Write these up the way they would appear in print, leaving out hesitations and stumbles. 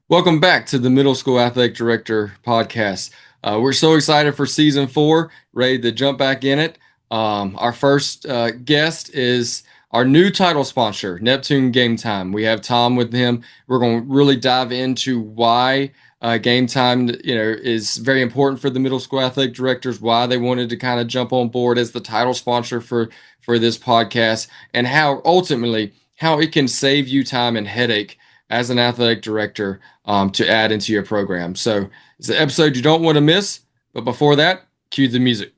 Welcome back to the Middle School Athletic Director podcast. We're so excited for season 4, ready to jump back in it. Our first guest is our new title sponsor, Neptune Gametime. We have Tom with him. We're going to really dive into why Gametime, is very important for the middle school athletic directors, why they wanted to kind of jump on board as the title sponsor for this podcast, and how ultimately how it can save you time and headache as an athletic director to add into your program. So it's an episode you don't want to miss. But before that, cue the music.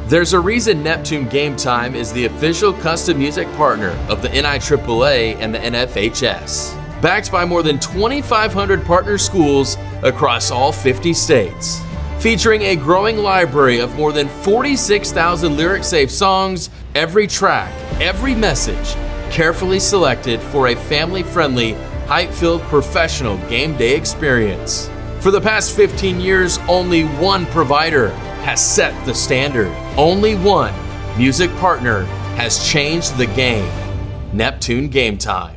There's a reason Neptune Gametime is the official custom music partner of the NIAAA and the NFHS. Backed by more than 2,500 partner schools across all 50 states. Featuring a growing library of more than 46,000 lyric-safe songs, every track, every message, carefully selected for a family-friendly, hype-filled professional game day experience. For the past 15 years, only one provider has set the standard. Only one music partner has changed the game. Neptune Gametime.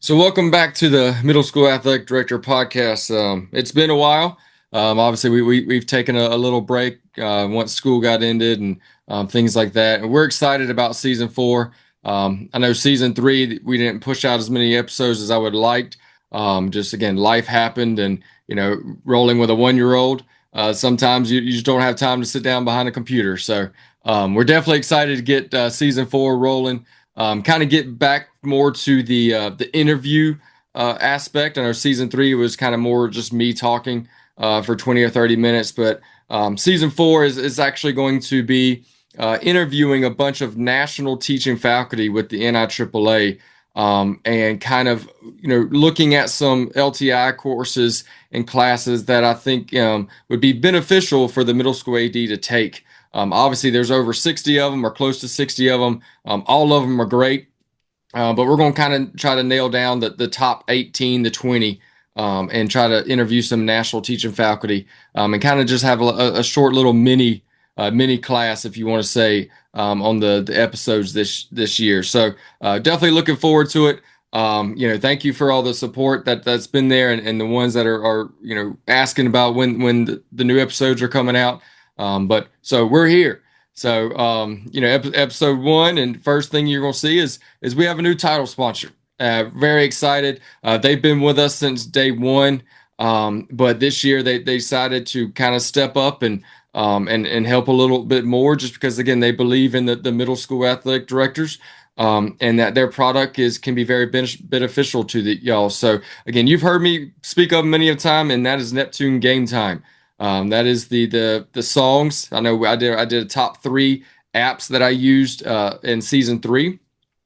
So welcome back to the Middle School Athletic Director podcast. It's been a while. Obviously, we've taken a little break once school got ended and things like that. And we're excited about season 4. I know season 3, we didn't push out as many episodes as I would have liked. Just again, life happened, and rolling with a 1-year-old, sometimes you just don't have time to sit down behind a computer. So we're definitely excited to get season 4 rolling. Kind of get back more to the interview aspect. I know season 3 was kind of more just me talking for 20 or 30 minutes, but season 4 is actually going to be interviewing a bunch of national teaching faculty with the NIAAA, and kind of looking at some LTI courses and classes that I think would be beneficial for the middle school AD to take. Obviously, there's over 60 of them or close to 60 of them. All of them are great, but we're going to kind of try to nail down the top 18 to 20 and try to interview some national teaching faculty and kind of just have a short little mini class, if you want to say, on the episodes this year. So definitely looking forward to it. Thank you for all the support that's been there and the ones that are asking about when the new episodes are coming out. But so we're here. So, episode 1 and first thing you're going to see is we have a new title sponsor. Very excited. They've been with us since day 1. But this year they decided to kind of step up and help a little bit more, just because, again, they believe in the middle school athletic directors, and that their product can be very beneficial to y'all. So again, you've heard me speak of many a time, and that is Neptune Gametime. That is the songs. I know I did a top 3 apps that I used in season 3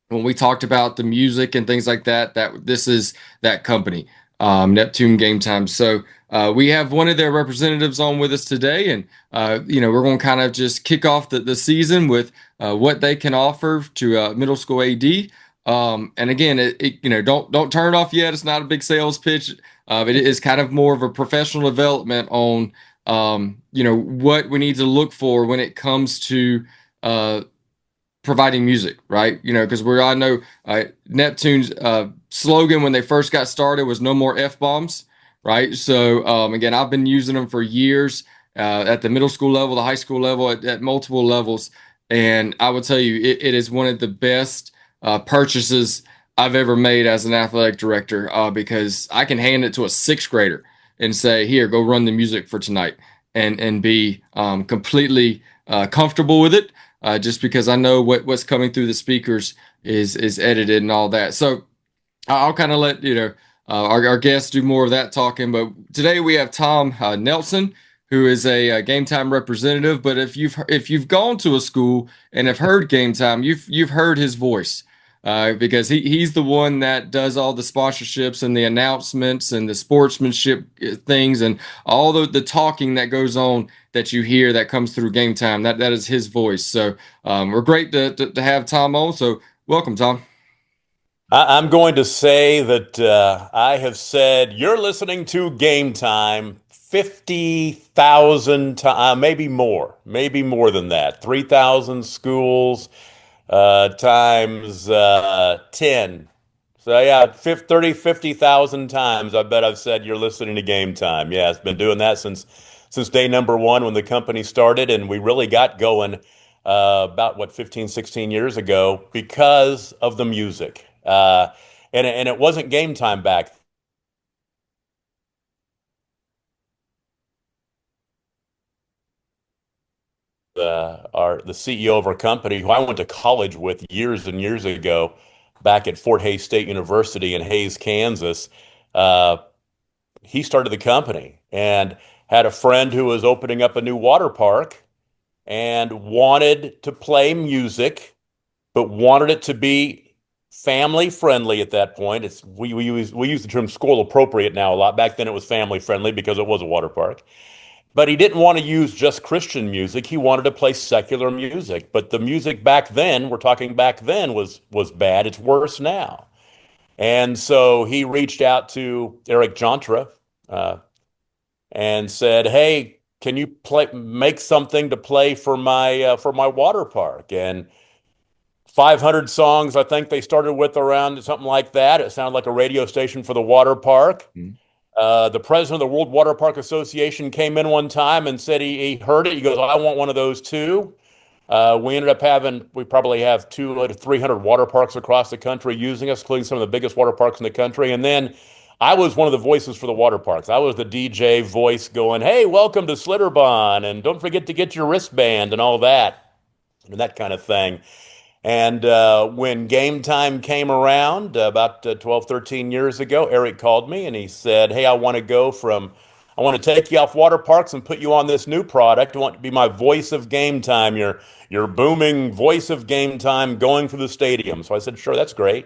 when we talked about the music and things like that. That this is that company, Neptune Gametime. So we have one of their representatives on with us today, and we're going to kind of just kick off the season with what they can offer to middle school AD. And again, don't turn it off yet. It's not a big sales pitch. It is kind of more of a professional development on, what we need to look for when it comes to providing music, right? Because I know Neptune's slogan when they first got started was no more F-bombs, right? So again, I've been using them for years at the middle school level, the high school level, at multiple levels. And I will tell you, it is one of the best purchases I've ever made as an athletic director, because I can hand it to a 6th grader and say, here, go run the music for tonight, and be completely comfortable with it, just because I know what's coming through the speakers is edited and all that. So I'll kind of let our guests do more of that talking. But today we have Tom Nelson, who is a Gametime representative. But if you've gone to a school and have heard Gametime, you've heard his voice. Because he's the one that does all the sponsorships and the announcements and the sportsmanship things and all the talking that goes on that you hear that comes through Gametime. That is his voice. So we're great to have Tom on. So welcome, Tom. I'm going to say that I have said you're listening to Game Time 50,000 times, maybe more than that. 3,000 schools times 10. So yeah, 50,000 times I bet I've said you're listening to Game Time. Yeah, it's been doing that since day number one when the company started, and we really got going about what 15, 16 years ago because of the music. And it wasn't Game Time back. The CEO of our company, who I went to college with years and years ago, back at Fort Hays State University in Hays, Kansas. Uh, he started the company and had a friend who was opening up a new water park and wanted to play music, but wanted it to be family friendly at that point. We use the term school appropriate now a lot. Back then it was family friendly because it was a water park. But he didn't want to use just Christian music. He wanted to play secular music. But the music back then, we're talking back then, was bad. It's worse now. And so he reached out to Eric Jantra, uh, and said, "Hey, can you make something to play for my water park?" And 500 songs, I think they started with, around something like that. It sounded like a radio station for the water park. Mhm. The president of the World Water Park Association came in one time and said he heard it. He goes, "I want one of those too." We probably have 200 to 300 water parks across the country using us, including some of the biggest water parks in the country. And then I was one of the voices for the water parks. I was the DJ voice going, "Hey, welcome to Slitterbahn, and don't forget to get your wristband," and all that, and that kind of thing. And when game time came around about 12, 13 years ago, Eric called me and he said, "Hey, I want to take you off water parks and put you on this new product. I want to be my voice of game time, your booming voice of game time going through the stadium." So I said, "Sure, that's great."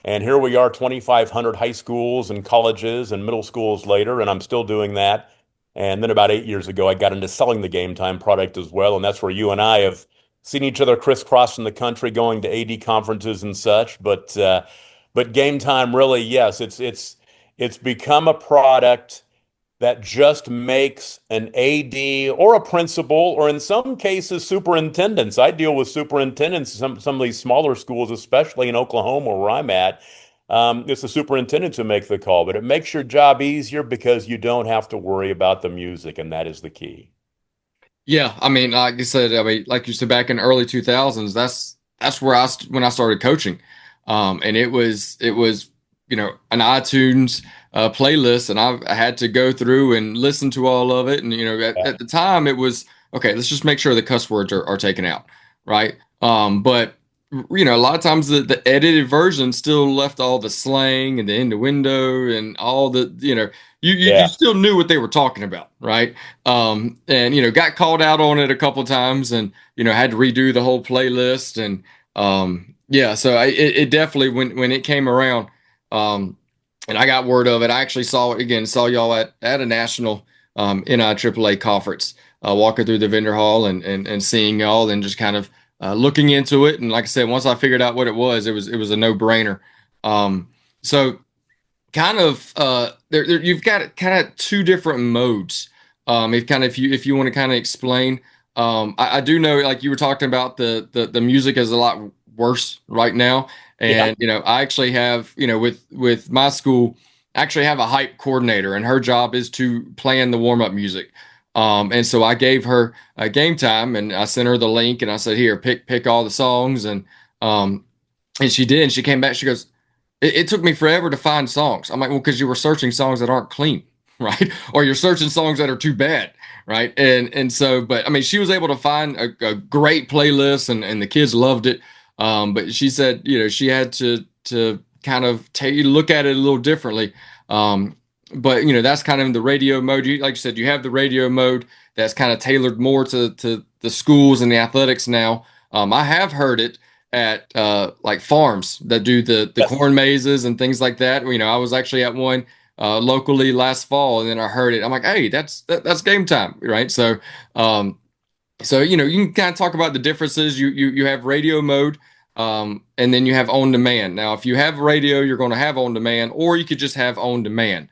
And here we are, 2,500 high schools and colleges and middle schools later, and I'm still doing that. And then about 8 years ago, I got into selling the Game Time product as well. And that's where you and I have seen each other crisscross in the country, going to AD conferences and such. But Game Time really, yes, it's become a product that just makes an AD or a principal, or in some cases, superintendents. I deal with superintendents in some of these smaller schools, especially in Oklahoma where I'm at. It's the superintendents who make the call, but it makes your job easier because you don't have to worry about the music, and that is the key. Yeah, I mean, like you said, I mean, like you said, back in the early 2000s, that's where when I started coaching, and it was an iTunes playlist, and I had to go through and listen to all of it, and at the time it was okay. Let's just make sure the cuss words are taken out, right? But a lot of times the edited version still left all the slang and the innuendo and all the you Yeah. still knew what they were talking about, right? And got called out on it a couple times, and had to redo the whole playlist, and yeah, so it definitely when it came around, um, and I got word of it. I actually saw y'all at a national NIAAA conference, walking through the vendor hall and seeing y'all and just kind of looking into it. And like I said, once I figured out what it was a no brainer. So kind of you've got kind of two different modes. If you want to kind of explain, I do know, like you were talking about, the music is a lot worse right now. Yeah. And I actually have, with my school, I actually have a hype coordinator, and her job is to plan the warm-up music. And so I gave her a game time, and I sent her the link, and I said, "Here, pick all the songs." And she did. And she came back. She goes, it took me forever to find songs. I'm like, well, because you were searching songs that aren't clean, right? Or you're searching songs that are too bad, right? And so, but I mean, she was able to find a great playlist, and the kids loved it. But she said, she had to kind of look at it a little differently. But that's kind of in the radio mode. Like you said, you have the radio mode that's kind of tailored more to the schools and the athletics now. I have heard it at like farms that do the Yes. corn mazes and things like that. I was actually at one locally last fall, and then I heard it. I'm like, hey, that's game time, right? So you can kind of talk about the differences. You have radio mode, And then you have on demand. Now, if you have radio, you're going to have on demand, or you could just have on demand,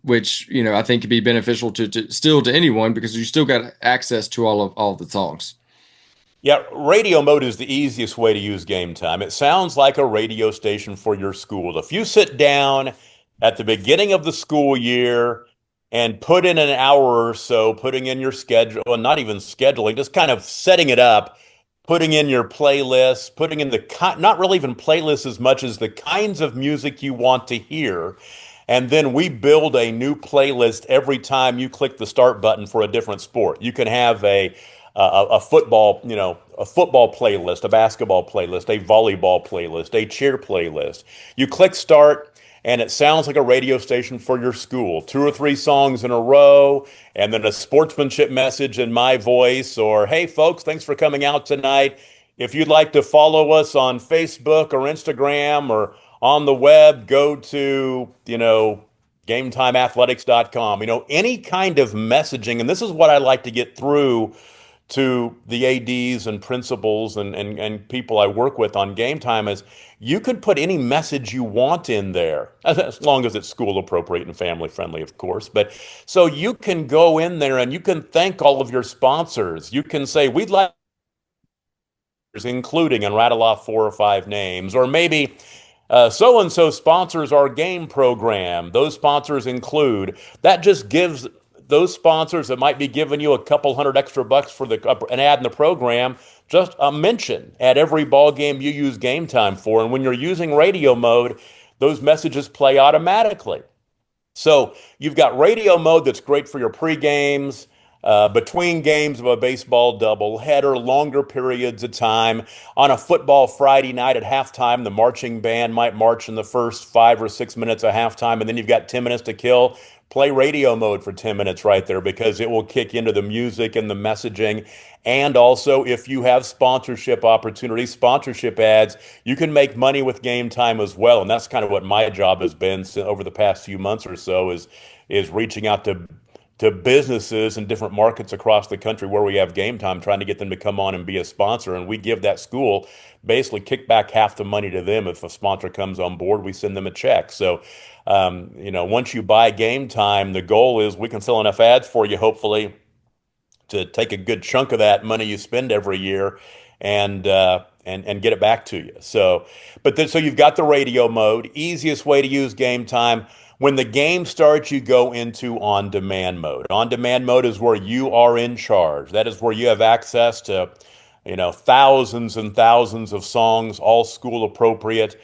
which I think could be beneficial to still to anyone because you still got access to all the songs. Yeah, radio mode is the easiest way to use game time. It sounds like a radio station for your school. If you sit down at the beginning of the school year and put in an hour or so, putting in your schedule, well, not even scheduling, just kind of setting it up, putting in your playlist, putting in not really even playlists as much as the kinds of music you want to hear. And then we build a new playlist every time you click the start button for a different sport. You can have a football, a football playlist, a basketball playlist, a volleyball playlist, a cheer playlist. You click start, and it sounds like a radio station for your school. Two or three songs in a row, and then a sportsmanship message in my voice, or hey, folks, thanks for coming out tonight. If you'd like to follow us on Facebook or Instagram or on the web, go to, gametimeathletics.com. Any kind of messaging, and this is what I like to get through to the ADs and principals and people I work with on game time is you could put any message you want in there, as long as it's school appropriate and family friendly, of course. But so you can go in there and you can thank all of your sponsors. You can say, we'd like, including, and rattle off four or five names, or maybe so and so sponsors our game program. Those sponsors include, that just gives those sponsors that might be giving you a couple hundred extra bucks for an ad in the program just a mention at every ball game you use game time for. And when you're using radio mode, those messages play automatically. So you've got radio mode that's great for your pre-games, between games of a baseball doubleheader, longer periods of time. On a football Friday night at halftime, the marching band might march in the first 5 or 6 minutes of halftime, and then you've got 10 minutes to kill. Play radio mode for 10 minutes right there because it will kick into the music and the messaging. And also, if you have sponsorship opportunities, sponsorship ads, you can make money with game time as well. And that's kind of what my job has been over the past few months or so is reaching out to businesses in different markets across the country where we have game time, trying to get them to come on and be a sponsor. And we give that school basically kick back half the money to them. If a sponsor comes on board, we send them a check. So, once you buy game time, the goal is we can sell enough ads for you, hopefully, to take a good chunk of that money you spend every year and get it back to you. So you've got the radio mode, easiest way to use game time. When the game starts, you go into on-demand mode. On-demand mode is where you are in charge. That is where you have access to, thousands and thousands of songs, all school appropriate.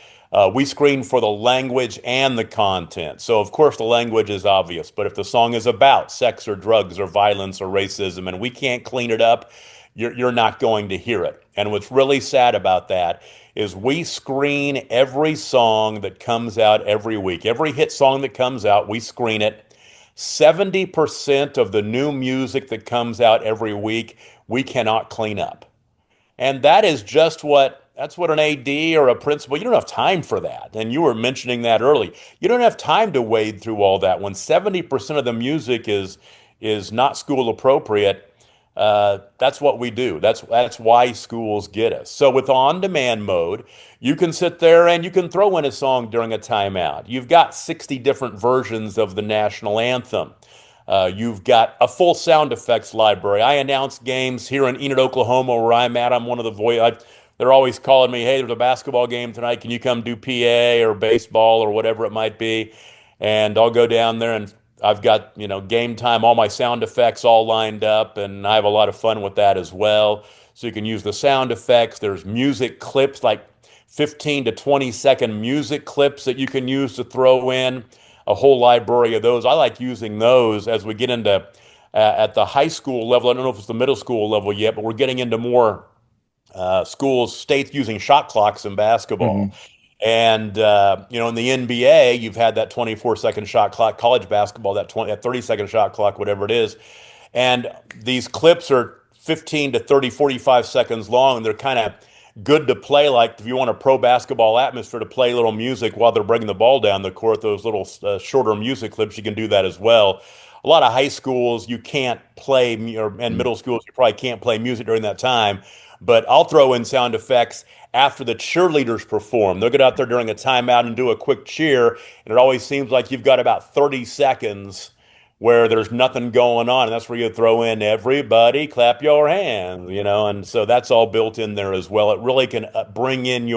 We screen for the language and the content. So, of course, the language is obvious. But if the song is about sex or drugs or violence or racism and we can't clean it up, you're not going to hear it. And what's really sad about that is we screen every song that comes out every week. Every hit song that comes out, we screen it. 70% of the new music that comes out every week, we cannot clean up. And that is just that's what an AD or a principal, you don't have time for that. And you were mentioning that early. You don't have time to wade through all that. When 70% of the music is not school appropriate, that's what we do. That's why schools get us. So with on-demand mode, you can sit there and you can throw in a song during a timeout. You've got 60 different versions of the national anthem. You've got a full sound effects library. I announce games here in Enid, Oklahoma, where I'm at. I'm one of the they're always calling me, hey, there's a basketball game tonight. Can you come do PA or baseball or whatever it might be? And I'll go down there and I've got, game time, all my sound effects all lined up, and I have a lot of fun with that as well. So you can use the sound effects. There's music clips, like 15 to 20-second music clips that you can use to throw in, a whole library of those. I like using those as we get into at the high school level. I don't know if it's the middle school level yet, but we're getting into more schools, states using shot clocks in basketball. Mhm. And in the NBA, you've had that 24-second shot clock, college basketball, that 30-second shot clock, whatever it is. And these clips are 15 to 30, 45 seconds long, and they're kind of good to play. Like if you want a pro basketball atmosphere, to play little music while they're bringing the ball down the court, those little shorter music clips, you can do that as well. A lot of high schools, you can't play, and middle schools, you probably can't play music during that time. But I'll throw in sound effects after the cheerleaders perform. They'll get out there during a timeout and do a quick cheer, and it always seems like you've got about 30 seconds where there's nothing going on, and that's where you throw in everybody clap your hands, and so that's all built in there as well. It really can bring in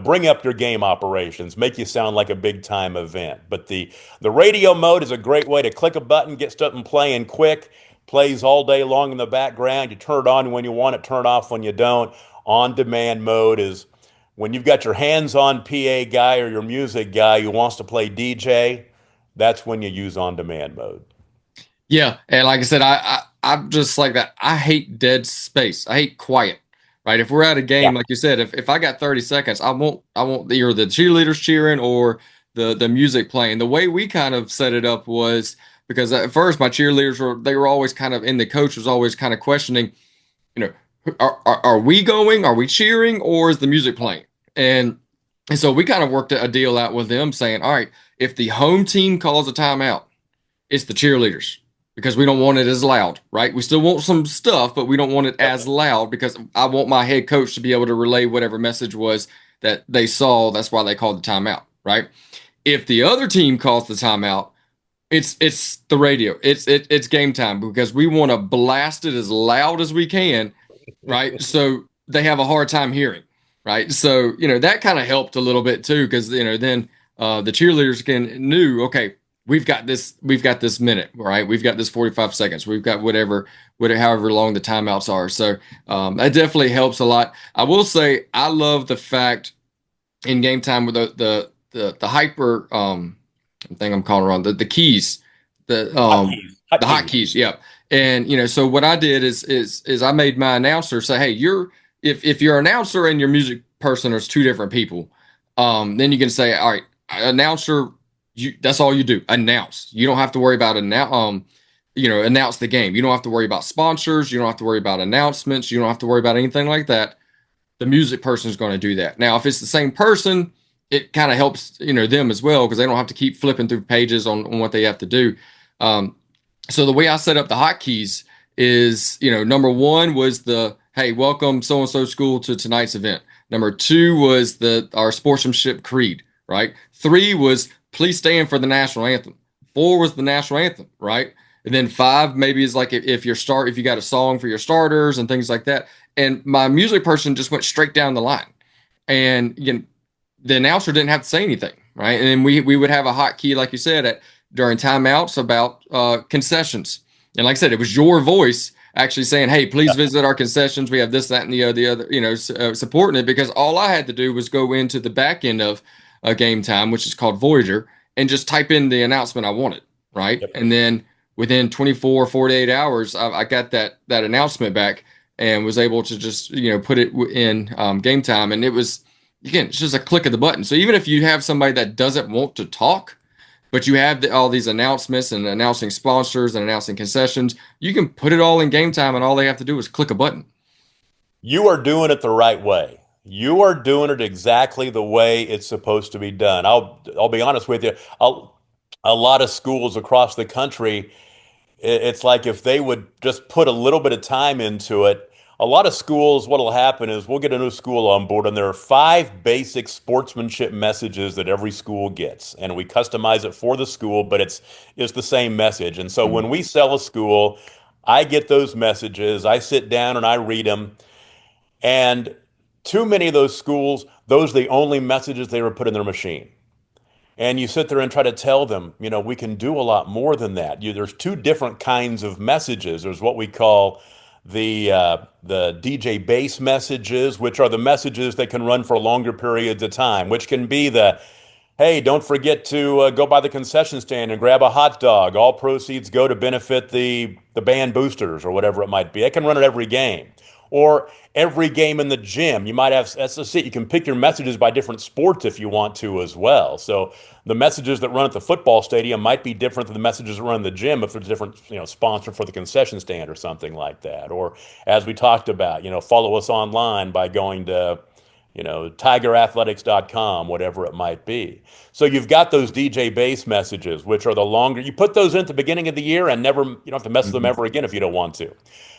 bring up your game operations, make you sound like a big time event. But the radio mode is a great way to click a button, get something playing quick, plays all day long in the background. You turn it on when you want it, turn it off when you don't. On demand mode is when you've got your hands-on PA guy or your music guy who wants to play DJ. That's when you use on-demand mode. Yeah, and like I said, I'm just like that. I hate dead space. I hate quiet. Right? If we're at a Yeah. game, like you said, if I got 30 seconds, I want either the cheerleaders cheering or the music playing. The way we kind of set it up was because at first my cheerleaders were always kind of, and the coach was always kind of questioning, you know, are we going? Are we cheering? Or is the music playing? And so we kind of worked a deal out with them saying, all right, if the home team calls a timeout, it's the cheerleaders because we don't want it as loud, right? We still want some stuff, but we don't want it as loud because I want my head coach to be able to relay whatever message was that they saw. That's why they called the timeout, right? If the other team calls the timeout, it's the radio. It's game time because we want to blast it as loud as we can, right? So they have a hard time hearing, right? So that kind of helped a little bit too because then the cheerleaders knew, okay, we've got this minute, right? We've got this 45 seconds. We've got whatever however long the timeouts are. So that definitely helps a lot. I will say I love the fact in game time with the hyper thing I'm calling wrong the keys the hotkeys, yeah. And so what I did is I made my announcer say, hey, if your announcer and your music person are two different people, then you can say, all right, announcer, that's all you do, announce. You don't have to worry about announce the game. You don't have to worry about sponsors. You don't have to worry about announcements. You don't have to worry about anything like that. The music person is going to do that. Now, if it's the same person, it kind of helps them as well because they don't have to keep flipping through pages on what they have to do. So the way I set up the hotkeys is, number one was hey, welcome so and so school to tonight's event. Number two was our sportsmanship creed, right? Three was please stand for the national anthem. Four was the national anthem, right? And then five maybe is like if you got a song for your starters and things like that. And my music person just went straight down the line, and the announcer didn't have to say anything, right? And then we would have a hotkey, like you said, during timeouts about concessions. And like I said, it was your voice actually saying, hey, please visit our concessions. We have this, that, and the other, supporting it because all I had to do was go into the back end of Game Time, which is called Voyager, and just type in the announcement I wanted, right? Yep. And then within 24, 48 hours, I got that announcement back and was able to just, put it in Game Time. And it was, again, it's just a click of the button. So even if you have somebody that doesn't want to talk, but you have all these announcements and announcing sponsors and announcing concessions, you can put it all in Game Time, and all they have to do is click a button. You are doing it the right way. You are doing it exactly the way it's supposed to be done. I'll be honest with you. A lot of schools across the country, it's like if they would just put a little bit of time into it. A lot of schools, what'll happen is we'll get a new school on board, and there are 5 basic sportsmanship messages that every school gets, and we customize it for the school, but it's the same message. And so when we sell a school, I get those messages, I sit down and I read them, and too many of those schools, those are the only messages they were put in their machine. And you sit there and try to tell them, we can do a lot more than that. There's 2 different kinds of messages. There's what we call the DJ base messages, which are the messages that can run for longer periods of time, which can be hey, don't forget to go by the concession stand and grab a hot dog. All proceeds go to benefit the band boosters or whatever it might be. It can run at every game. Or every game in the gym. You might have, that's just it. You can pick your messages by different sports if you want to as well. So the messages that run at the football stadium might be different than the messages that run in the gym if there's a different, sponsor for the concession stand or something like that. Or as we talked about, follow us online by going to, tigerathletics.com, whatever it might be. So you've got those DJ base messages, which are the longer, you put those in at the beginning of the year and never, you don't have to mess with them Mhm. ever again if you don't want to.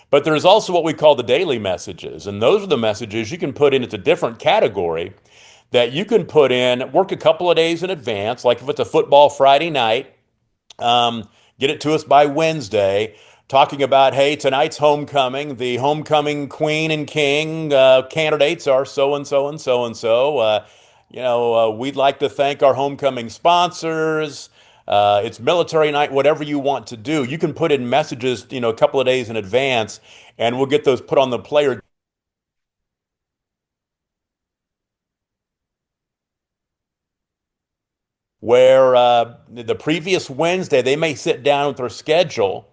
But there's also what we call the daily messages. And those are the messages you can put in. It's a different category that you can put in, work a couple of days in advance, like if it's a football Friday night, get it to us by Wednesday, talking about, hey, tonight's homecoming. The homecoming queen and king candidates are so and so and so and so. We'd like to thank our homecoming sponsors. It's military night, whatever you want to do. You can put in messages, a couple of days in advance, and we'll get those put on the player where the previous Wednesday they may sit down with their schedule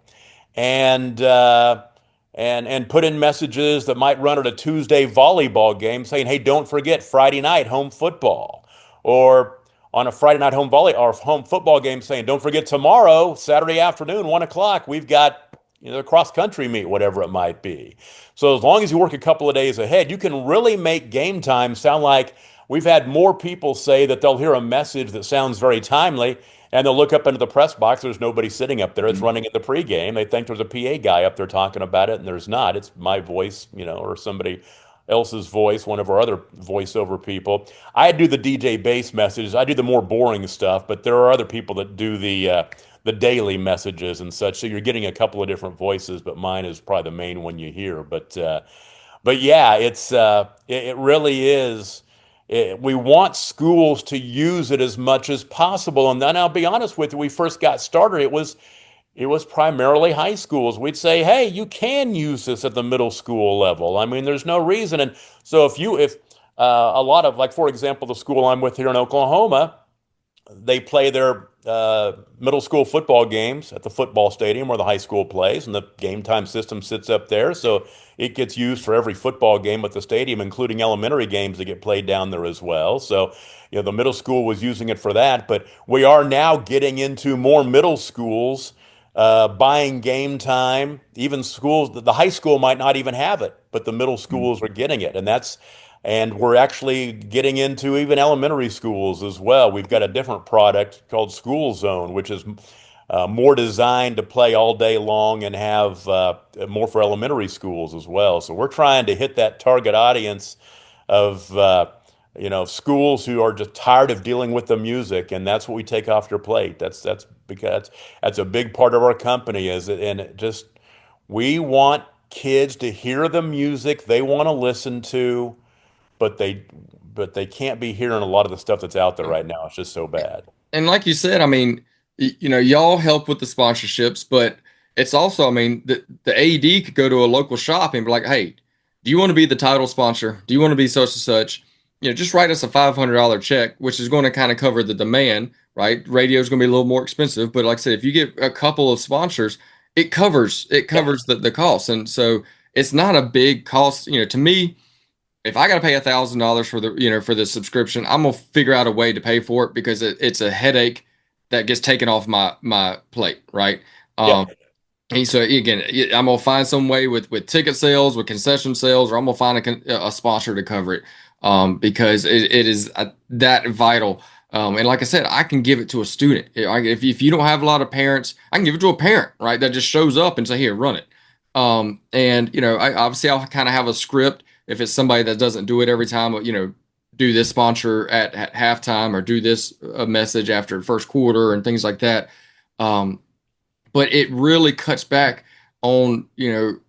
and and put in messages that might run at a Tuesday volleyball game saying, "Hey, don't forget Friday night home football," or on a Friday night home volley or home football game saying, "Don't forget tomorrow, Saturday afternoon, 1 o'clock, we've got." The cross country meet, whatever it might be. So as long as you work a couple of days ahead, you can really make game time sound like we've had more people say that they'll hear a message that sounds very timely and they'll look up into the press box. There's nobody sitting up there. It's running in the pregame. They think there's a PA guy up there talking about it, and there's not. It's my voice, or somebody else's voice, one of our other voiceover people. I do the DJ bass messages. I do the more boring stuff, but there are other people that do the daily messages and such. So you're getting a couple of different voices, but mine is probably the main one you hear. But yeah, it really is. We want schools to use it as much as possible. And then I'll be honest with you, we first got started, it was primarily high schools. We'd say, hey, you can use this at the middle school level. I mean, there's no reason. And so if a lot of, like, for example, the school I'm with here in Oklahoma, they play their middle school football games at the football stadium where the high school plays, and the game time system sits up there. So it gets used for every football game at the stadium, including elementary games that get played down there as well. So, the middle school was using it for that, but we are now getting into more middle schools buying game time. Even schools, the high school might not even have it, but the middle schools are getting it, and we're actually getting into even elementary schools as well. We've got a different product called School Zone, which is more designed to play all day long and have more for elementary schools as well. So we're trying to hit that target audience of schools who are just tired of dealing with the music, and that's what we take off your plate. That's because that's a big part of our company and it just we want kids to hear the music they want to listen to, but they can't be hearing a lot of the stuff that's out there right now. It's just so bad. And like you said, I mean, y'all help with the sponsorships, but it's also, I mean, the AD could go to a local shop and be like, hey, do you want to be the title sponsor? Do you want to be such and such? Just write us a $500 check, which is going to kind of cover the demand, right? Radio is going to be a little more expensive, but like I said, if you get a couple of sponsors, it covers the cost. And so it's not a big cost, to me. If I got to pay $1,000 for the subscription, I'm gonna figure out a way to pay for it because it's a headache that gets taken off my plate, right? Yeah. And so again, I'm gonna find some way with ticket sales, with concession sales, or I'm gonna find a sponsor to cover it, because it is that vital. And like I said, I can give it to a student. If you don't have a lot of parents, I can give it to a parent, right? That just shows up and say, here, run it. And obviously I'll kind of have a script. If it's somebody that doesn't do it every time, do this sponsor at halftime or do this message after the first quarter and things like that. But it really cuts back on,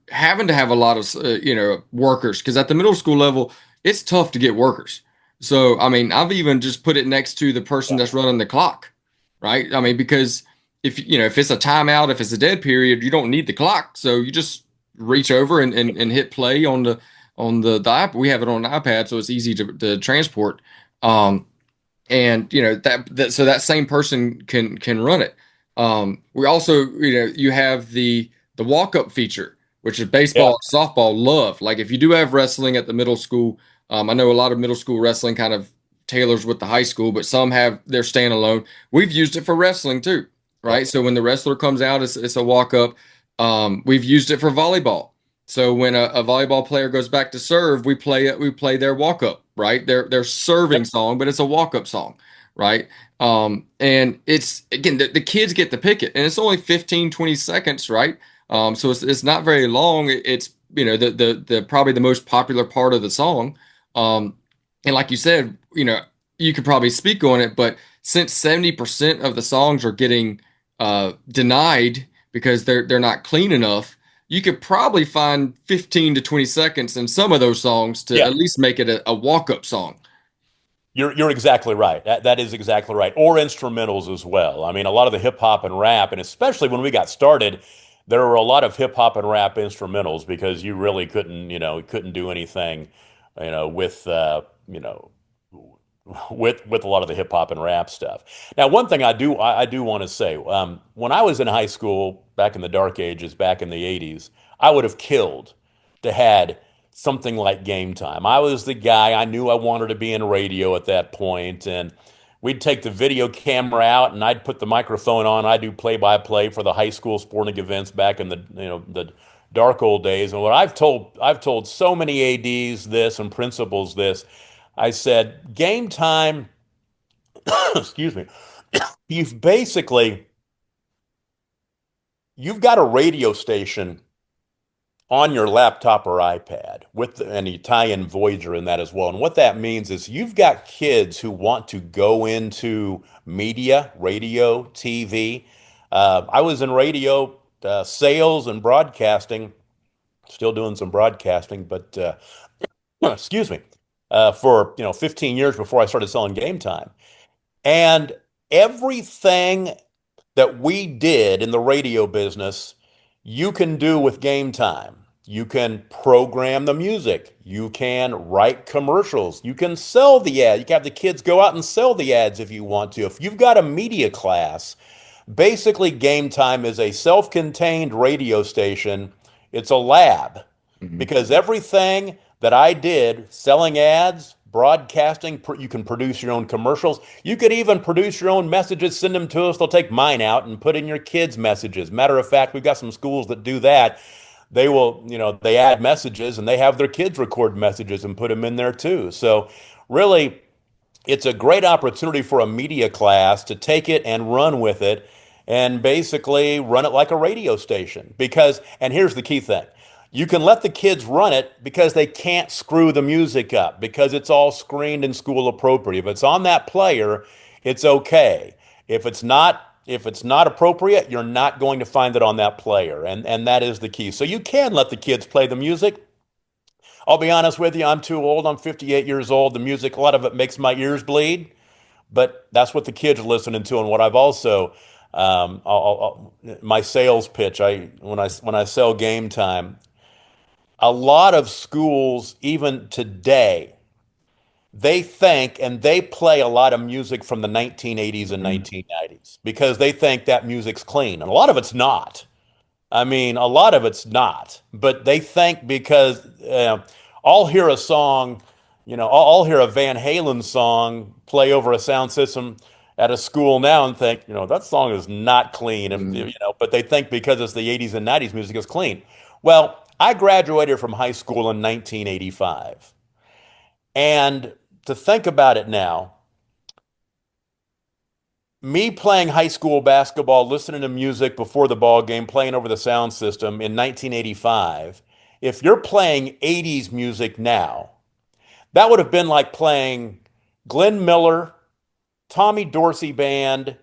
having to have a lot of, workers, because at the middle school level, it's tough to get workers. So, I mean, I've even just put it next to the person that's running the clock, right? I mean, because if it's a timeout, if it's a dead period, you don't need the clock. So you just reach over and hit play on the iPad. We have it on an iPad, so it's easy to transport. And so that same person can run it. We also, you have the walk up feature, which is Yeah. baseball, softball love. Like if you do have wrestling at the middle school, I know a lot of middle school wrestling kind of tailors with the high school, but some have their standalone. We've used it for wrestling too, right? So when the wrestler comes out, it's a walk up. We've used it for volleyball. So when a volleyball player goes back to serve, we play their walk up, right? Their serving Yep. song, but it's a walk up song, right? And it's again the kids get to pick it, and it's only 15, 20 seconds, right? So it's not very long. It's the probably the most popular part of the song. Um, and like you said, you could probably speak on it, but since 70% of the songs are getting denied because they're not clean enough, you could probably find 15 to 20 seconds in some of those songs to Yeah. at least make it a walk-up song. You're exactly right. That is exactly right. Or instrumentals as well. I mean, a lot of the hip hop and rap, and especially when we got started, there were a lot of hip hop and rap instrumentals because you really couldn't do anything, with with a lot of the hip hop and rap stuff. Now, one thing I do want to say, when I was in high school back in the dark ages, back in the 80s, I would have killed to had something like Game Time. I was the guy, I knew I wanted to be in radio at that point, and we'd take the video camera out and I'd put the microphone on. I'd do play-by-play for the high school sporting events back in the dark old days. And what I've told so many ADs this and principals this. I said, Game Time, excuse me, you've basically you've got a radio station on your laptop or iPad and you tie in Voyager in that as well. And what that means is you've got kids who want to go into media, radio, TV. I was in radio, sales and broadcasting, still doing some broadcasting, but excuse me, for 15 years before I started selling Game Time. And everything that we did in the radio business, you can do with Game Time. You can program the music. You can write commercials. You can sell the ad. You can have the kids go out and sell the ads if you want to. If you've got a media class, basically Game Time is a self-contained radio station. It's a lab Mhm. because everything that I did, selling ads, broadcasting, you can produce your own commercials. You could even produce your own messages, send them to us. They'll take mine out and put in your kids' messages. Matter of fact, we've got some schools that do that. They will, they add messages and they have their kids record messages and put them in there too. So really, it's a great opportunity for a media class to take it and run with it and basically run it like a radio station. And here's the key thing. You can let the kids run it because they can't screw the music up because it's all screened and school appropriate. If it's on that player, it's okay. If it's not appropriate, you're not going to find it on that player. And that is the key. So you can let the kids play the music. I'll be honest with you, I'm too old. I'm 58 years old. The music, a lot of it makes my ears bleed, but that's what the kids are listening to. And what I've also, my sales pitch, when I sell Game Time, a lot of schools, even today, they think and they play a lot of music from the 1980s and Mhm. 1990s because they think that music's clean. And a lot of it's not. I mean, a lot of it's not, but they think because I'll hear a song, I'll hear a Van Halen song play over a sound system at a school now and think, that song is not clean. Mhm. But they think because it's the 80s and 90s music is clean. Well, I graduated from high school in 1985. And to think about it now, me playing high school basketball, listening to music before the ball game, playing over the sound system in 1985, if you're playing 80s music now, that would have been like playing Glenn Miller, Tommy Dorsey Band,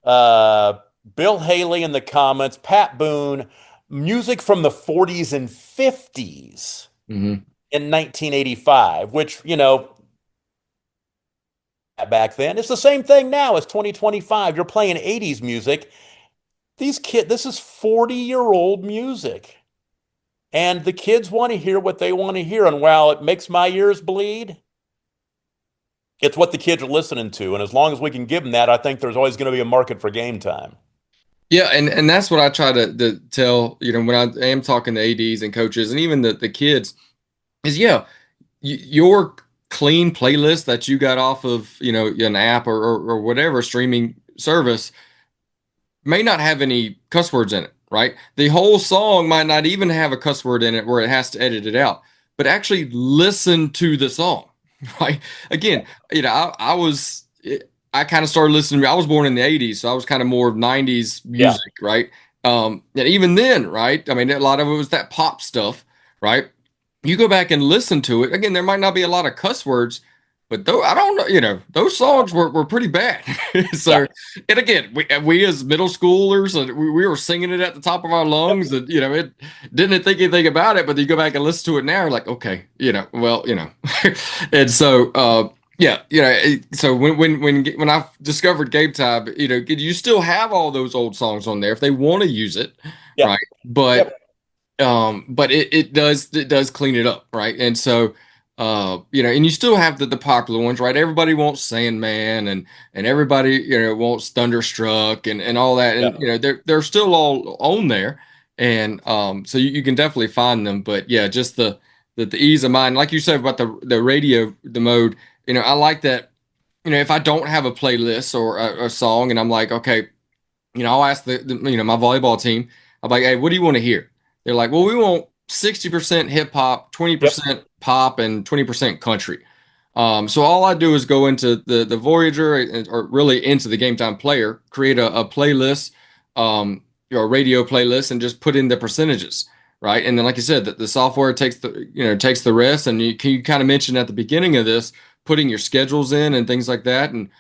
uh, Bill Haley and the Comets, Pat Boone, music from the 40s and 50s Mhm. in 1985, which, back then. It's the same thing now. It's 2025. You're playing 80s music. This is 40-year-old music. And the kids want to hear what they want to hear. And while it makes my ears bleed, it's what the kids are listening to. And as long as we can give them that, I think there's always going to be a market for Game Time. Yeah, and that's what I try to tell, when I am talking to ADs and coaches and even the kids is, yeah, your clean playlist that you got off of, an app or whatever streaming service may not have any cuss words in it, right? The whole song might not even have a cuss word in it where it has to edit it out, but actually listen to the song, right? Again, I kind of started listening. I was born in the 80s, so I was kind of more of 90s Yeah, music, right? And even then, right? I mean, a lot of it was that pop stuff, right? You go back and listen to it. Again, there might not be a lot of cuss words, but though I don't know, those songs were pretty bad. yeah, So, and again, we as middle schoolers, we were singing it at the top of our yep, lungs, and it didn't think anything about it. But you go back and listen to it now, like, okay, well, and so, yeah, so when I discovered Game Time, you still have all those old songs on there if they want to use it, yeah, right? But yep, it does clean it up, right? And so and you still have the popular ones, right? Everybody wants Sandman, and everybody wants Thunderstruck, and all that, and yeah, they're still all on there. And so you can definitely find them. But yeah, just the ease of mind, like you said about the radio, the mode. I like that. If I don't have a playlist or a song, and I'm like, okay, I'll ask my volleyball team. I'm like, hey, what do you want to hear? They're like, well, we want 60% hip hop, yep, 20% pop, and 20% country. So all I do is go into the Voyager, or really into the Game Time player, create a playlist, a radio playlist, and just put in the percentages, right? And then, like you said, the software takes the rest. And you kind of mentioned at the beginning of this, putting your schedules in and things like that. And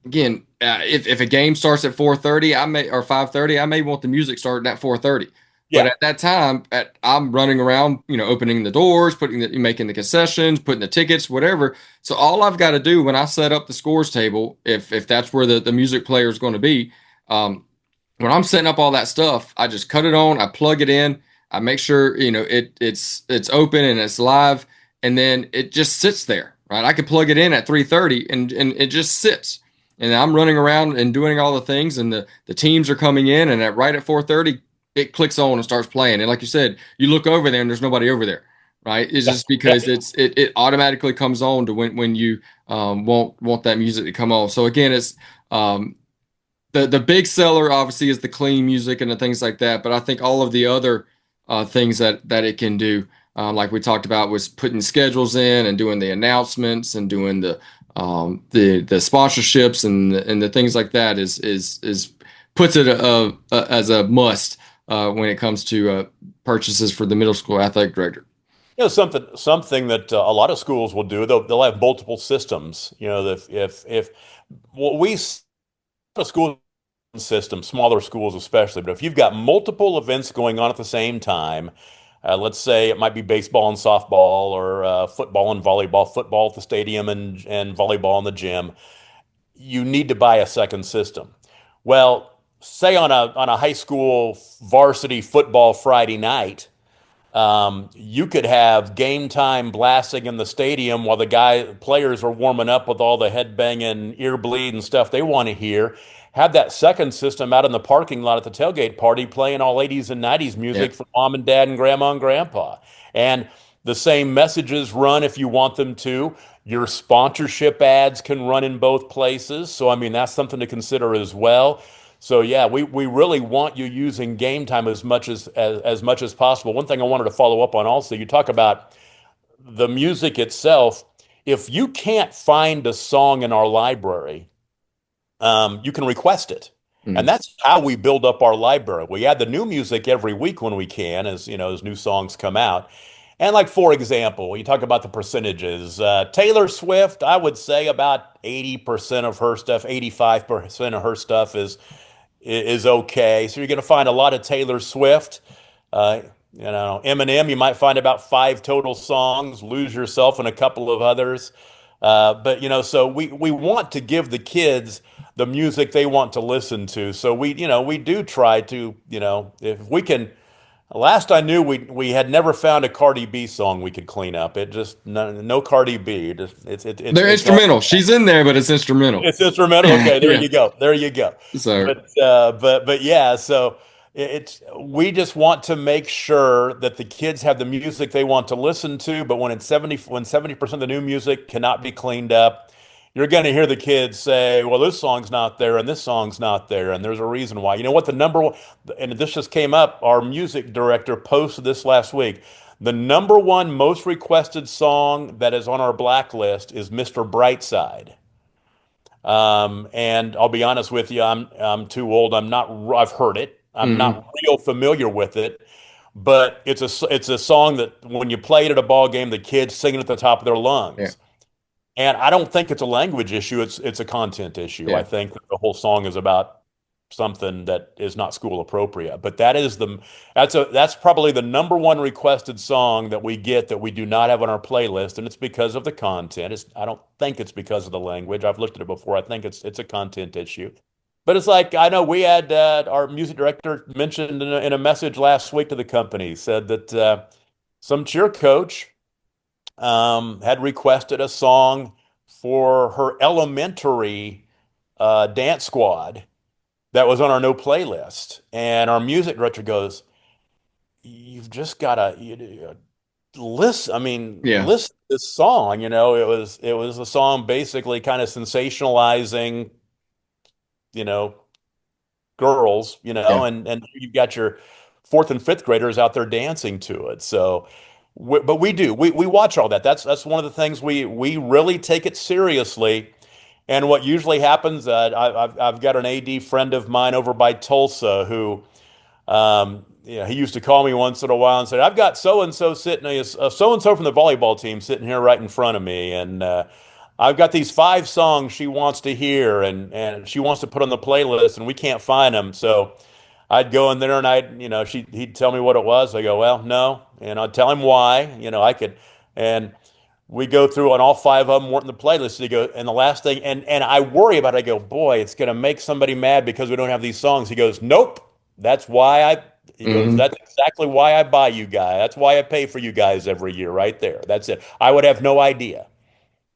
again, if a game starts at 4:30, I may or 5:30, I may want the music starting at 4:30. But yeah, at that time, I'm running around, opening the doors, making the concessions, putting the tickets, whatever. So all I've got to do when I set up the scores table, if that's where the music player is going to be, um, when I'm setting up all that stuff, I just cut it on, I plug it in, I make sure it's open and it's live, and then it just sits there, right? I could plug it in at 3:30, and it just sits, and I'm running around and doing all the things, and the teams are coming in, and right at 4:30, it clicks on and starts playing. And like you said, you look over there and there's nobody over there, right? It's yeah, just yeah. because it automatically comes on to when you want that music to come on. So again, it's the big seller obviously is the clean music and the things like that. But I think all of the other things that it can do, like we talked about, was putting schedules in and doing the announcements and doing the sponsorships and the things like that is puts it as a must when it comes to purchases for the middle school athletic director. Something that a lot of schools will do. They'll have multiple systems. If what we a school system, smaller schools especially, but if you've got multiple events going on at the same time, let's say it might be baseball and softball, or football and volleyball, football at the stadium and volleyball in the gym, you need to buy a second system. Well, say on a high school varsity football Friday night, you could have game time blasting in the stadium while the players are warming up with all the headbanging, ear bleed and stuff they want to hear. Have that second system out in the parking lot at the tailgate party playing all 80s and 90s Yeah. music for mom and dad and grandma and grandpa. And the same messages run if you want them to. Your sponsorship ads can run in both places. So, I mean, that's something to consider as well. So yeah, we really want you using game time as much as possible. One thing I wanted to follow up on also, you talk about the music itself. If you can't find a song in our library, you can request it. And Mhm. that's how we build up our library. We add the new music every week when we can, as new songs come out. And like for example, when you talk about the percentages, Taylor Swift, I would say about 80% of her stuff, 85% of her stuff is okay. So you're going to find a lot of Taylor Swift. Uh, Eminem, you might find about five total songs. Lose Yourself and a couple of others. But so we want to give the kids the music they want to listen to. So we do try to, if we can. Last I knew, we had never found a Cardi B song we could clean up. It just no Cardi B. They're It's all. instrumental. She's in there, but it's instrumental. It's instrumental. Okay, there Yeah. you go. There you go. So But yeah. So we just want to make sure that the kids have the music they want to listen to. But when 70% of the new music cannot be cleaned up, you're going to hear the kids say, well, this song's not there and this song's not there. And there's a reason why. You know what? The number one, and this just came up, our music director posted this last week. The number one most requested song that is on our blacklist is Mr. Brightside. And I'll be honest with you, I'm too old. I've heard it. I'm Hmm. not real familiar with it, but it's a song that when you play it at a ball game, the kids sing it at the top of their Yeah. lungs. And I don't think it's a language issue. It's a content issue. I Yeah. think that the whole song is about something that is not school appropriate. But that's probably the number one requested song that we get that we do not have on our playlist, and it's because of the content. I don't think it's because of the language. I've looked at it before. I think it's a content issue. But it's like I know we had our music director mentioned in a message last week to the company said that some cheer coach had requested a song for her elementary dance squad that was on our no playlist. And our music director goes, "You've just got to listen. I mean, Yeah. listen to this song. It was a song basically kind of sensationalizing, you know, girls, Yeah. and you've got your fourth and fifth graders out there dancing to it. So, but we watch all that. That's one of the things we really take it seriously. And what usually happens, I've got an AD friend of mine over by Tulsa who he used to call me once in a while and say, "I've got so and so sitting, so and so from the volleyball team sitting here right in front of me, and I've got these five songs she wants to hear, and she wants to put on the playlist, and we can't find them." So I'd go in there and he'd tell me what it was. I go, "Well, no," and I'd tell him why. I could, and we go through and all five of them weren't in the playlist. He goes, and the last thing, and I worry about it. I go, boy, it's going to make somebody mad because we don't have these songs. He goes, nope. That's why he goes, Hmm. that's exactly why I buy you guys. That's why I pay for you guys every year right there. That's it. I would have no idea.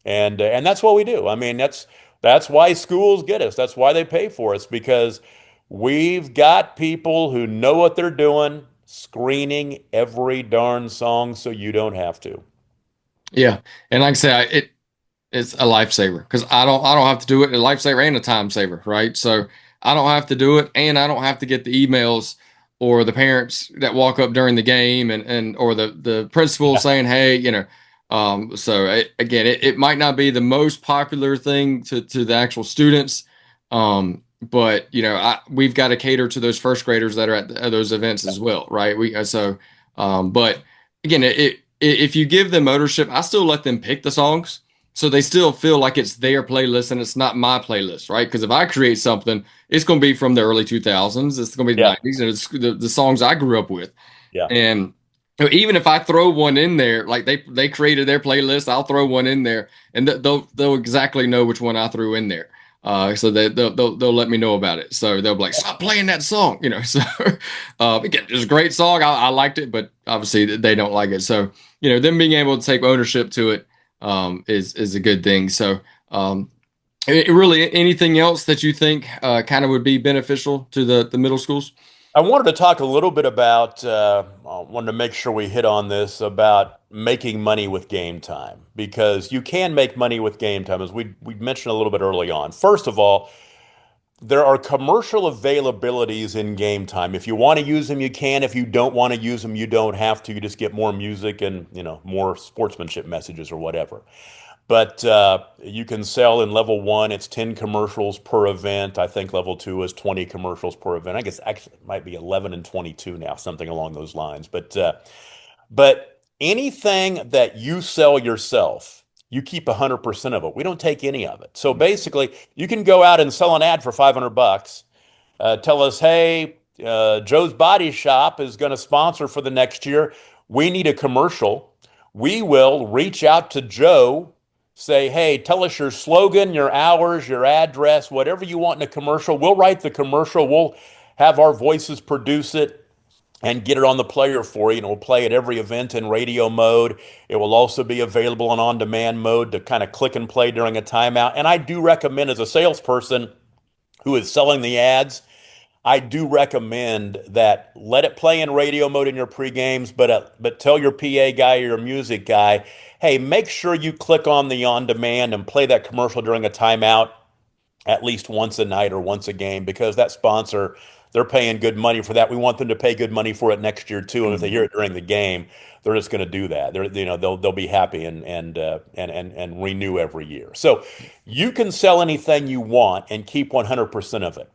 And that's what we do. I mean, that's why schools get us. That's why they pay for us because we've got people who know what they're doing, screening every darn song so you don't have to. Yeah. And like I say, it's a lifesaver because I don't have to do it. A lifesaver and a time saver, right? So I don't have to do it, and I don't have to get the emails or the parents that walk up during the game and or the principal Yeah. saying, hey, so again, it might not be the most popular thing to the actual students, but we've got to cater to those first graders that are at those events as well, right? But again, if you give them ownership, I still let them pick the songs. So they still feel like it's their playlist and it's not my playlist, right? Because if I create something, it's going to be from the early 2000s, it's going to be the Yeah. 90s, and it's the songs I grew up with. Yeah. And even if I throw one in there, like they created their playlist, I'll throw one in there, and they'll exactly know which one I threw in there. So they'll let me know about it. So they'll be like, stop playing that song, So again, it's a great song. I liked it, but obviously they don't like it. So them being able to take ownership to it is a good thing. So really, anything else that you think kind of would be beneficial to the middle schools? I wanted to talk a little bit about, I wanted to make sure we hit on this about making money with game time because you can make money with game time, as we mentioned a little bit early on. First of all, there are commercial availabilities in game time. If you want to use them, you can. If you don't want to use them, you don't have to. You just get more music and more sportsmanship messages or whatever. But you can sell in level one, it's 10 commercials per event. I think level two is 20 commercials per event. I guess actually it might be 11 and 22 now, something along those lines. But anything that you sell yourself, you keep 100% of it. We don't take any of it. So basically, you can go out and sell an ad for 500 bucks. Tell us, hey, Joe's Body Shop is going to sponsor for the next year. We need a commercial. We will reach out to Joe, say, hey, tell us your slogan, your hours, your address, whatever you want in a commercial. We'll write the commercial. We'll have our voices produce it and get it on the player for you. And we'll play at every event in radio mode. It will also be available in on-demand mode to kind of click and play during a timeout. And I do recommend as a salesperson who is selling the ads, I do recommend that let it play in radio mode in your pre-games, but tell your PA guy or your music guy, hey, make sure you click on the on demand and play that commercial during a timeout at least once a night or once a game because that sponsor, they're paying good money for that. We want them to pay good money for it next year too. And if they hear it during the game, they're just going to do that. They'll be happy and renew every year. So you can sell anything you want and keep 100% of it.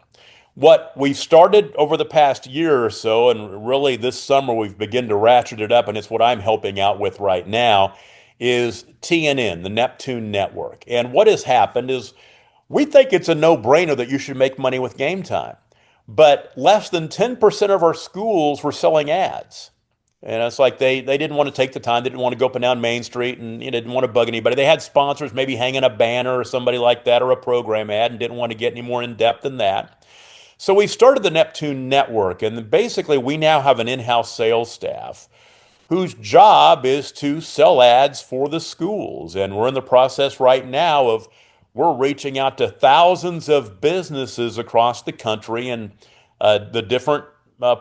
What we've started over the past year or so, and really this summer we've begun to ratchet it up, and it's what I'm helping out with right now, is TNN, the Neptune Network. And what has happened is we think it's a no-brainer that you should make money with Game Time. But less than 10% of our schools were selling ads. And it's like they didn't want to take the time. They didn't want to go up and down Main Street and didn't want to bug anybody. They had sponsors maybe hanging a banner or somebody like that or a program ad and didn't want to get any more in depth than that. So we started the Neptune Network, and basically we now have an in-house sales staff whose job is to sell ads for the schools. And we're in the process right now of we're reaching out to thousands of businesses across the country and the different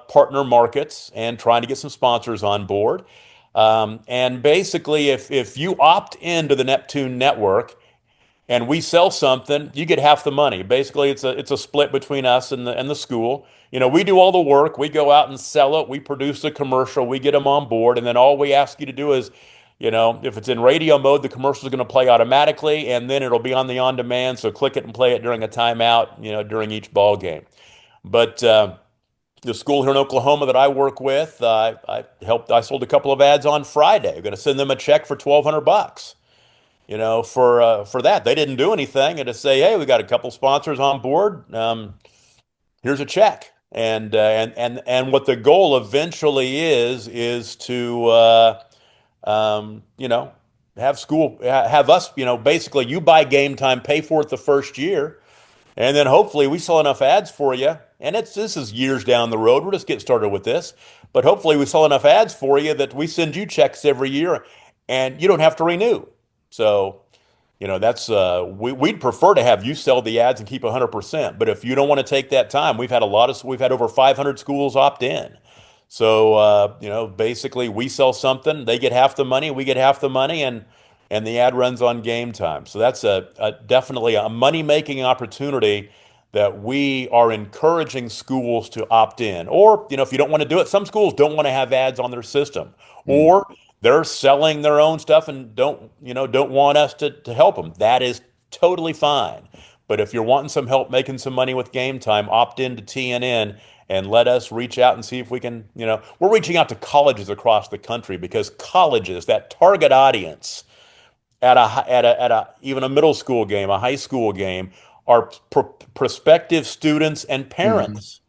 partner markets and trying to get some sponsors on board. And basically, if you opt into the Neptune Network and we sell something, you get half the money. Basically, it's a split between us and the school. We do all the work. We go out and sell it. We produce the commercial. We get them on board, and then all we ask you to do is, if it's in radio mode, the commercial is going to play automatically, and then it'll be on the on demand. So click it and play it during a timeout, during each ball game. But the school here in Oklahoma that I work with, I sold a couple of ads on Friday. I'm going to send them a check for $1,200. For that. They didn't do anything and to say, hey, we got a couple sponsors on board. Here's a check. And what the goal eventually is to have us, basically you buy Game Time, pay for it the first year, and then hopefully we sell enough ads for you. And this is years down the road. We're just getting started with this, but hopefully we sell enough ads for you that we send you checks every year, and you don't have to renew. So, that's we'd prefer to have you sell the ads and keep 100%. But if you don't want to take that time, we've had over 500 schools opt in. So, basically we sell something, they get half the money, we get half the money, and the ad runs on Game Time. So that's definitely a money-making opportunity that we are encouraging schools to opt in. Or, if you don't want to do it, some schools don't want to have ads on their system. Or they're selling their own stuff and don't want us to help them. That is totally fine. But if you're wanting some help making some money with Game Time, opt into TNN and let us reach out and see if we can, we're reaching out to colleges across the country because colleges, that target audience at a even a middle school game, a high school game, are prospective students and parents.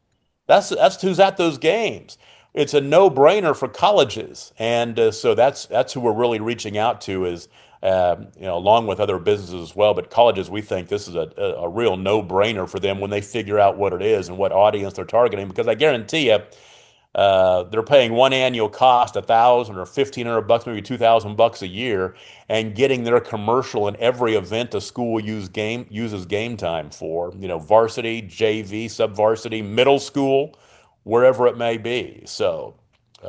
That's who's at those games. It's a no-brainer for colleges, and so that's who we're really reaching out to is along with other businesses as well. But colleges, we think this is a real no-brainer for them when they figure out what it is and what audience they're targeting. Because I guarantee you, they're paying one annual cost $1,000 or $1,500, maybe $2,000 a year, and getting their commercial in every event a school uses Game Time for. Varsity, JV, sub-varsity, middle school, wherever it may be. So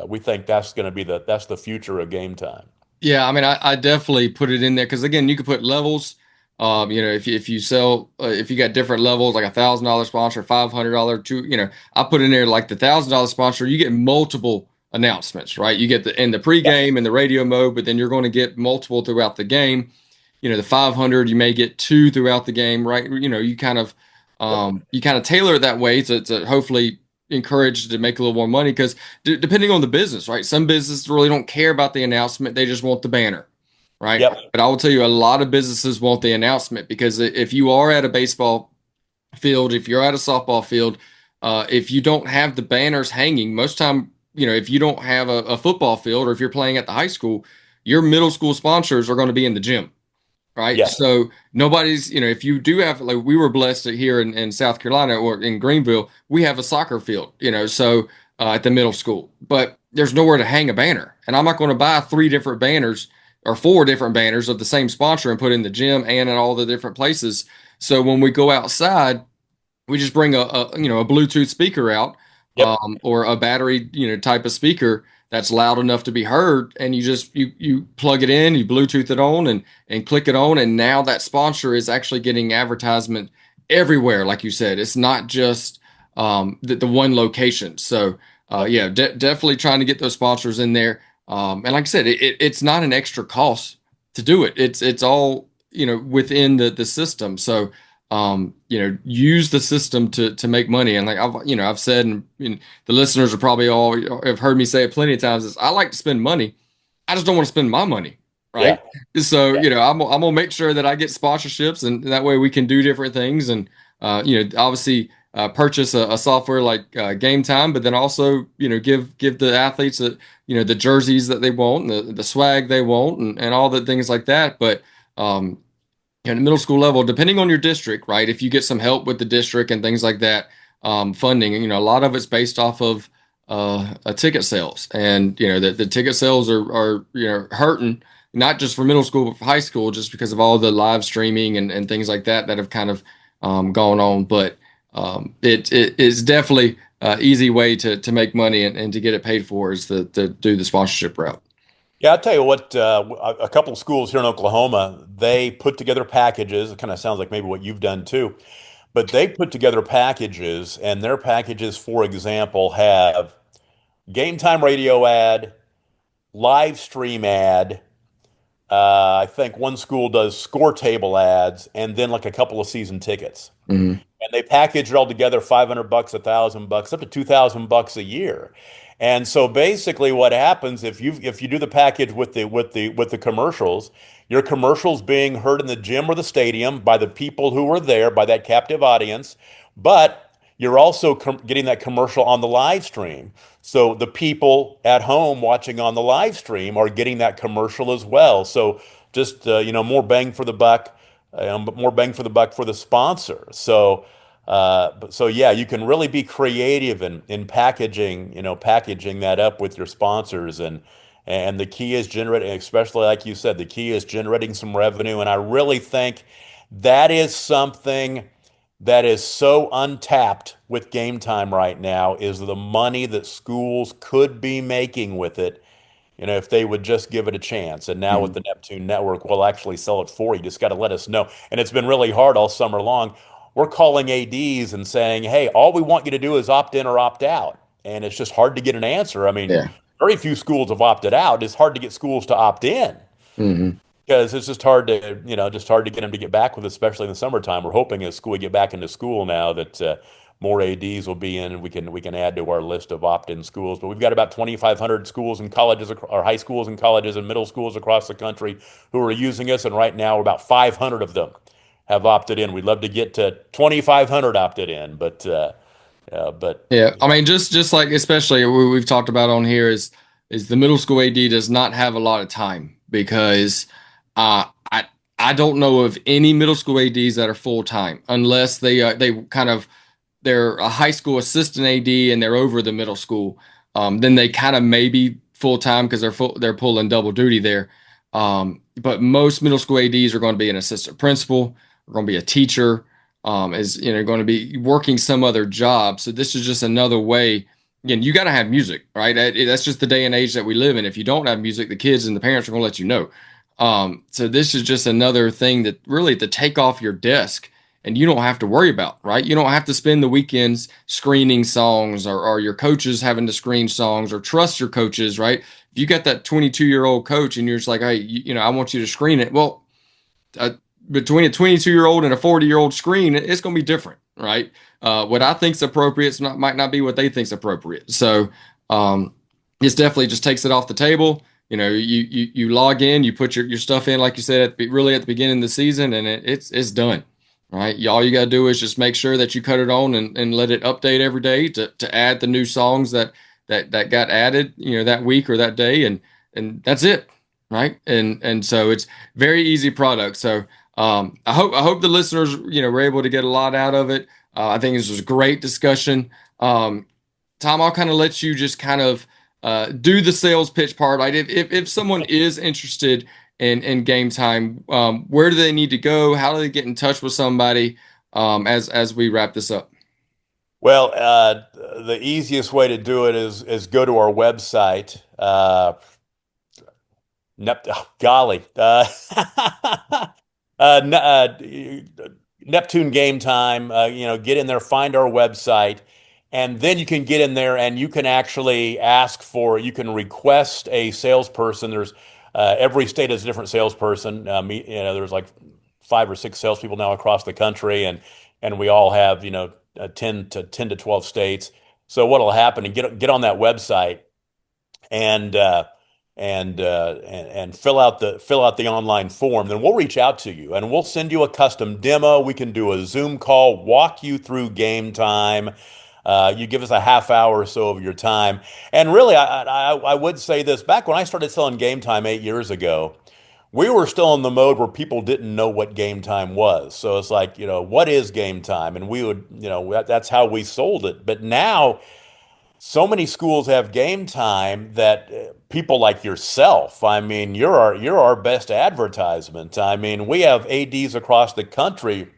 we think that's going to be that's the future of Game Time. Yeah, I mean, I definitely put it in there because again, you could put levels. If you sell, if you got different levels, like $1,000 sponsor, $500, I put in there like the $1,000 sponsor. You get multiple announcements, right? You get in the pregame and the radio mode, but then you're going to get multiple throughout the game. The 500, you may get two throughout the game, right? You kind of tailor it that way to hopefully encouraged to make a little more money because depending on the business, right? Some businesses really don't care about the announcement. They just want the banner, right? Yep. But I will tell you a lot of businesses want the announcement because if you are at a baseball field, if you're at a softball field, if you don't have the banners hanging, most time, if you don't have a football field or if you're playing at the high school, your middle school sponsors are going to be in the gym. Right. Yeah. So nobody's, if you do have, like we were blessed here in South Carolina or in Greenville, we have a soccer field, so at the middle school, but there's nowhere to hang a banner. And I'm not going to buy 3 different banners or 4 different banners of the same sponsor and put in the gym and in all the different places. So when we go outside, we just bring a Bluetooth speaker out, Yep. or a battery type of speaker that's loud enough to be heard, and you plug it in, you Bluetooth it on, and click it on, and now that sponsor is actually getting advertisement everywhere. Like you said, it's not just the one location. So yeah, definitely trying to get those sponsors in there. And like I said, it's not an extra cost to do it. It's all within the system. So use the system to make money. And like I've said, and the listeners are probably all have heard me say it plenty of times, is I like to spend money. I just don't want to spend my money, Yeah. right? So, Yeah. I'm gonna make sure that I get sponsorships, and that way we can do different things. And obviously purchase a software like Game Time, but then also give the athletes the jerseys that they want, and the swag they want, and all the things like that. But at the middle school level, depending on your district, right? If you get some help with the district and things like that, funding, a lot of it's based off of ticket sales, and the ticket sales are hurting, not just for middle school but for high school, just because of all the live streaming and things like that have kind of gone on. But it is definitely an easy way to make money and to get it paid for is to do the sponsorship route. Yeah, I'll tell you what, a couple of schools here in Oklahoma, they put together packages. It kind of sounds like maybe what you've done too, but they put together packages, and their packages, for example, have game time radio ad, live stream ad. I think one school does score table ads, and then like a couple of season tickets. Hmm. And they package it all together, $500, $1,000, up to $2,000 a year. And so basically what happens if you do the package with the commercials, your commercials being heard in the gym or the stadium by the people who are there, by that captive audience, but you're also getting that commercial on the live stream. So the people at home watching on the live stream are getting that commercial as well. So just more bang for the buck, but more bang for the buck for the sponsor. So yeah, you can really be creative in packaging, packaging that up with your sponsors, and the key is generating, especially like you said, the key is generating some revenue. And I really think that is something that is so untapped with Game Time right now, is the money that schools could be making with it, if they would just give it a chance. And now with Hmm. the Neptune Network, we'll actually sell it for you. Just got to let us know. And it's been really hard all summer long. We're calling ADs and saying, hey, all we want you to do is opt in or opt out. And it's just hard to get an answer. I mean, Yeah. very few schools have opted out. It's hard to get schools to opt in Hmm. because it's just hard to, just hard to get them to get back with, especially in the summertime. We're hoping as school we get back into school now that more ADs will be in, and we can add to our list of opt-in schools. But we've got about 2,500 schools and colleges, or high schools and colleges and middle schools across the country who are using us, and right now about 500 of them have opted in. We'd love to get to 2,500 opted in, but Yeah, I mean, just like especially we've talked about on here is the middle school AD does not have a lot of time, because I don't know of any middle school ADs that are full time, unless they kind of they're a high school assistant AD and they're over the middle school. Then they kind of maybe full time because they're pulling double duty there. But most middle school ADs are going to be an assistant principal, are going to be a teacher, is going to be working some other job. So this is just another way. Again, you got to have music, right? That's just the day and age that we live in. If you don't have music, the kids and the parents are going to let you know. So this is just another thing that really to take off your desk, and you don't have to worry about, right? You don't have to spend the weekends screening songs, or your coaches having to screen songs, or trust your coaches, right? If you got that 22-year-old coach and you're just like, hey, I want you to screen it. Well, uh, between a 22-year-old and a 40-year-old screen, it's going to be different, right? What I think's appropriate might not be what they think's appropriate. So this definitely just takes it off the table. You log in, you put your stuff in, like you said, really at the beginning of the season, and it's done, right? All you got to do is just make sure that you cut it on and let it update every day to add the new songs that got added, that week or that day, and that's it, right? And so it's very easy product. So I hope the listeners were able to get a lot out of it. I think this was a great discussion. Tom, I'll kind of let you just kind of do the sales pitch part. Like if someone is interested in Game Time, where do they need to go? How do they get in touch with somebody as we wrap this up? Well, the easiest way to do it is go to our website. Golly, uh, Ne- uh, Neptune Gametime. Get in there, find our website, and then you can get in there and you can actually ask for. You can request a salesperson. There's every state has a different salesperson. There's like 5 or 6 salespeople now across the country, and we all have 10 to 12 states. So what'll happen and get on that website and fill out the online form. Then we'll reach out to you and we'll send you a custom demo. We can do a Zoom call, walk you through game time. You give us a half hour or so of your time. And really, I would say this: back when I started selling game time 8 years ago, we were still in the mode where people didn't know what game time was. So it's like, what is game time? And we would, that's how we sold it. But now, so many schools have game time that people like yourself, I mean, you're our best advertisement. I mean, we have ADs across the country.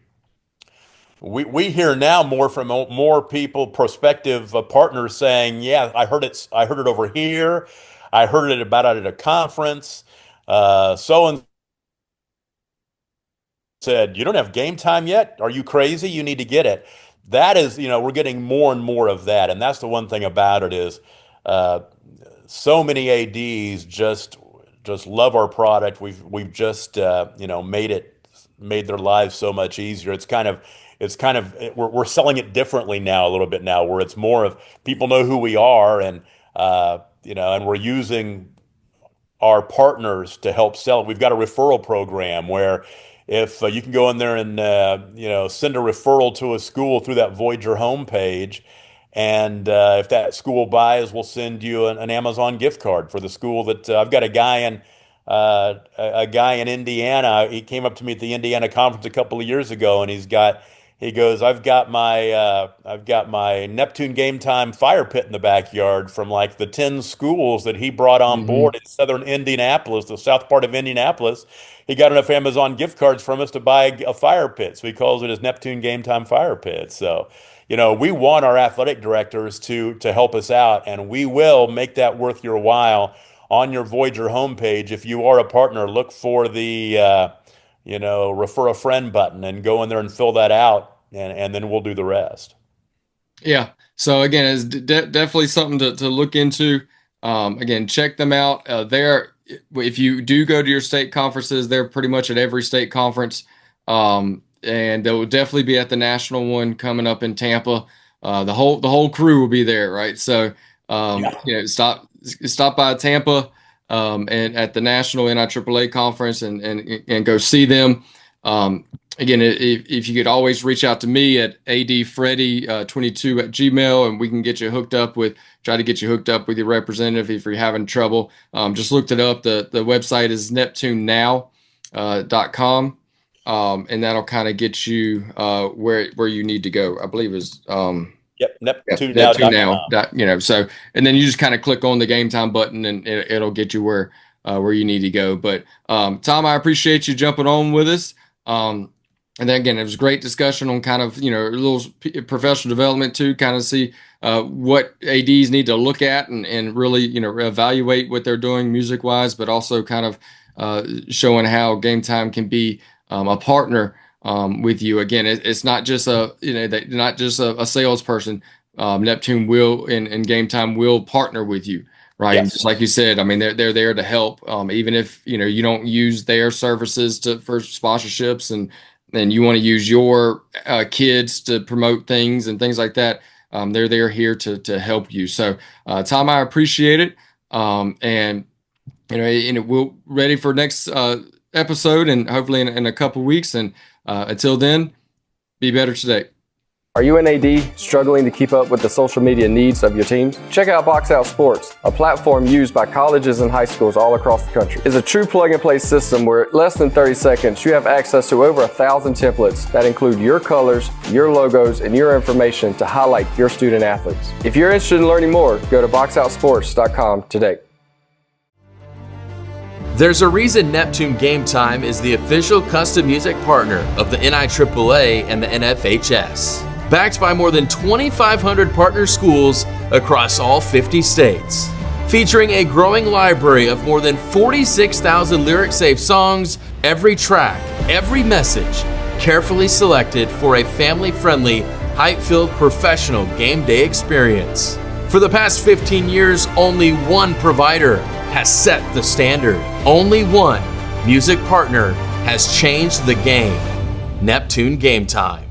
We hear now more from more people, prospective partners saying, "Yeah, I heard it over here. I heard it about it at a conference. So and said, you don't have game time yet? Are you crazy? You need to get it." That is, we're getting more and more of that. And that's the one thing about it is uh, so many ADs just love our product. We've just made their lives so much easier. It's kind of we're selling it differently now a little bit now, where it's more of people know who we are, and we're using our partners to help sell it. We've got a referral program where if you can go in there and send a referral to a school through that Voyager homepage, and if that school buys, we'll send you an Amazon gift card for the school that I've got a guy in Indiana. He came up to me at the Indiana conference a couple of years ago, and he goes, I've got my Neptune Game Time fire pit in the backyard from like the 10 schools that he brought on Hmm. board in southern Indianapolis, the south part of Indianapolis. He got enough Amazon gift cards from us to buy a fire pit. So he calls it his Neptune Game Time fire pit. So, we want our athletic directors to help us out, and we will make that worth your while. On your Voyager homepage, if you are a partner, look for the refer a friend button and go in there and fill that out, and then we'll do the rest. Yeah. So again, it's definitely something to look into. Again, check them out. If you do go to your state conferences, they're pretty much at every state conference. And they will definitely be at the national one coming up in Tampa. The whole crew will be there, right? So, Yeah. stop by Tampa, and at the national NIAAA conference, and go see them. Again, if you could always reach out to me at adfreddy22 at Gmail, and we can try to get you hooked up with your representative if you're having trouble. Just looked it up. The website is neptunenow.com, and that'll kind of get you where you need to go. I believe is Yep. yeah, Neptune NeptuneNow.com. Now. So and then you just kind of click on the game time button, and it'll get you where you need to go. But Tom, I appreciate you jumping on with us. And then again, it was a great discussion on kind of, a little professional development too, kind of see what ADs need to look at, and really, evaluate what they're doing music wise, but also kind of showing how Game Time can be a partner with you. Again, it's not just not just a salesperson. Neptune will and Game Time will partner with you. Right. And just Yes. like you said, I mean, they're there to help. Even if, you don't use their services for sponsorships, and you want to use your kids to promote things and things like that, they're here to help you. So, Tom, I appreciate it. And we'll ready for next episode, and hopefully in a couple weeks. And until then, be better today. Are you an AD struggling to keep up with the social media needs of your teams? Check out Box Out Sports, a platform used by colleges and high schools all across the country. It's a true plug-and-play system where in less than 30 seconds you have access to over 1,000 templates that include your colors, your logos, and your information to highlight your student athletes. If you're interested in learning more, go to boxoutsports.com today. There's a reason Neptune Gametime is the official custom music partner of the NIAAA and the NFHS. backed by more than 2,500 partner schools across all 50 states. Featuring a growing library of more than 46,000 lyric-safe songs, every track, every message, carefully selected for a family-friendly, hype-filled professional game day experience. For the past 15 years, only one provider has set the standard. Only one music partner has changed the game. Neptune Gametime.